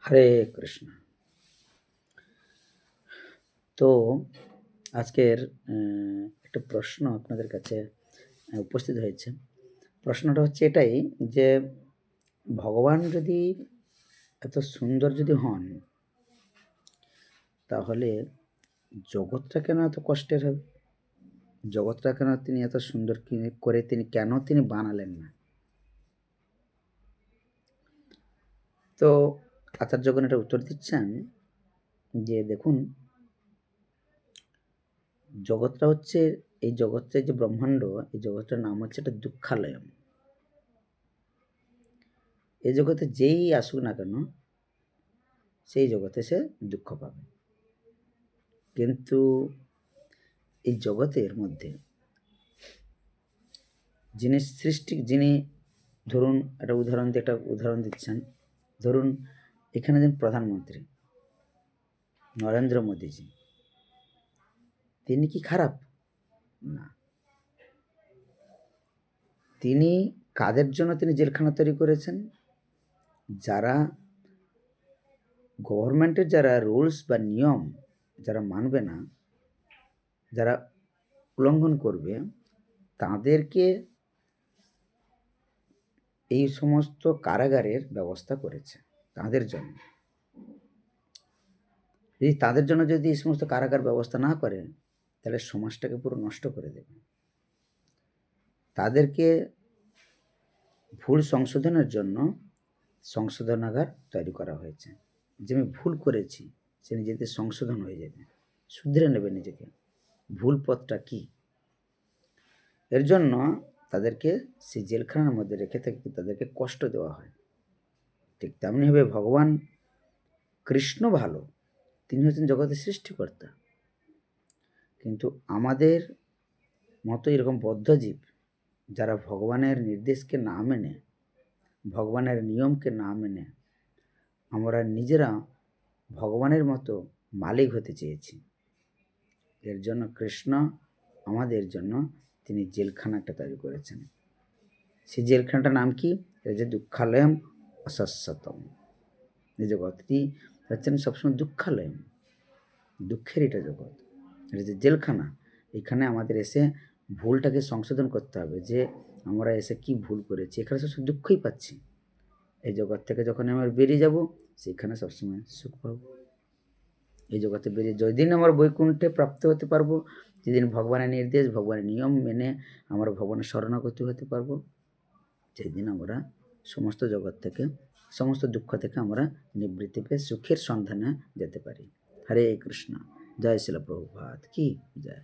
হরে কৃষ্ণ। তো আজকের একটা প্রশ্ন আপনাদের কাছে উপস্থিত হয়েছে। প্রশ্নটা হচ্ছে এটাই যে ভগবান যদি এত সুন্দর যদি হন, তাহলে জগৎটা কেন এত কষ্টের হবে? জগৎটা কেন তিনি এত সুন্দর করে তিনি বানালেন না? তো আচার্যগণ এটা উত্তর দিচ্ছেন যে দেখুন, জগৎটা হচ্ছে, এই জগৎটা যে ব্রহ্মাণ্ড, এই জগৎটার নাম হচ্ছে একটা দুঃখালয়ম। এই জগতে যেই আসুক না কেন, সেই জগতে সে দুঃখ পাবে। কিন্তু এই জগতের মধ্যে যিনি ধরুন একটা উদাহরণ দিচ্ছেন, ধরুন এখানে যেন প্রধানমন্ত্রী নরেন্দ্র মোদীজি, তিনি কি খারাপ? না। তিনি কাদের জন্য তিনি জেলখানা তৈরি করেছেন? যারা গভর্নমেন্টের যারা রুলস বা নিয়ম যারা মানবে না, যারা উল্লঙ্ঘন করবে, তাদেরকে এই সমস্ত কারাগারের ব্যবস্থা করেছে তাদের জন্য। তাদের জন্য যদি এই সমস্ত কারাগার ব্যবস্থা না করে, তাহলে সমাজটাকে পুরো নষ্ট করে দেবে। তাদেরকে ভুল সংশোধনের জন্য সংশোধনাগার তৈরি করা হয়েছে, যে আমি ভুল করেছি সে নিজেদের সংশোধন হয়ে যাবে, শুধরে নেবে নিজেকে, ভুল পথটা কি। এর জন্য তাদেরকে সেই জেলখানার মধ্যে রেখে তাদেরকে কষ্ট দেওয়া হয়। ঠিক তেমনিভাবে ভগবান কৃষ্ণ ভালো, তিনি হচ্ছেন জগতের সৃষ্টিকর্তা। কিন্তু আমাদের মতো এরকম বদ্ধজীব যারা ভগবানের নির্দেশকে না মেনে, ভগবানের নিয়মকে না মেনে আমরা নিজেরা ভগবানের মতো মালিক হতে চেয়েছি, এর জন্য কৃষ্ণ আমাদের জন্য তিনি জেলখানাটা তৈরি করেছেন। সেই জেলখানাটার নাম কি? এটা যে দুঃখালয়ম অশাশ্বতম। এই জগৎটি হচ্ছেন সবসময় দুঃখালয়ম, দুঃখের এটা জগৎ, এটা যে জেলখানা। এখানে আমাদের এসে ভুলটাকে সংশোধন করতে হবে, যে আমরা এসে কি ভুল করেছি। এখানে সবসময় দুঃখই পাচ্ছি। এই জগৎ থেকে যখন আমরা বেরিয়ে যাব, সেখানে সবসময় সুখ পাবো। এই জগতে বেরিয়ে যেদিন আমরা বৈকুণ্ঠে প্রাপ্ত হতে পারবো, যেদিন ভগবানের নির্দেশ, ভগবানের নিয়ম মেনে আমরা ভগবানের শরণাগতি হতে পারবো, সেদিন আমরা সমস্ত জগৎ থেকে, সমস্ত দুঃখ থেকে আমরা নিবৃত্তি পেয়ে সুখের সন্ধানে যেতে পারি। হরে কৃষ্ণ। জয় শিল প্রভুপাদ কি জয়।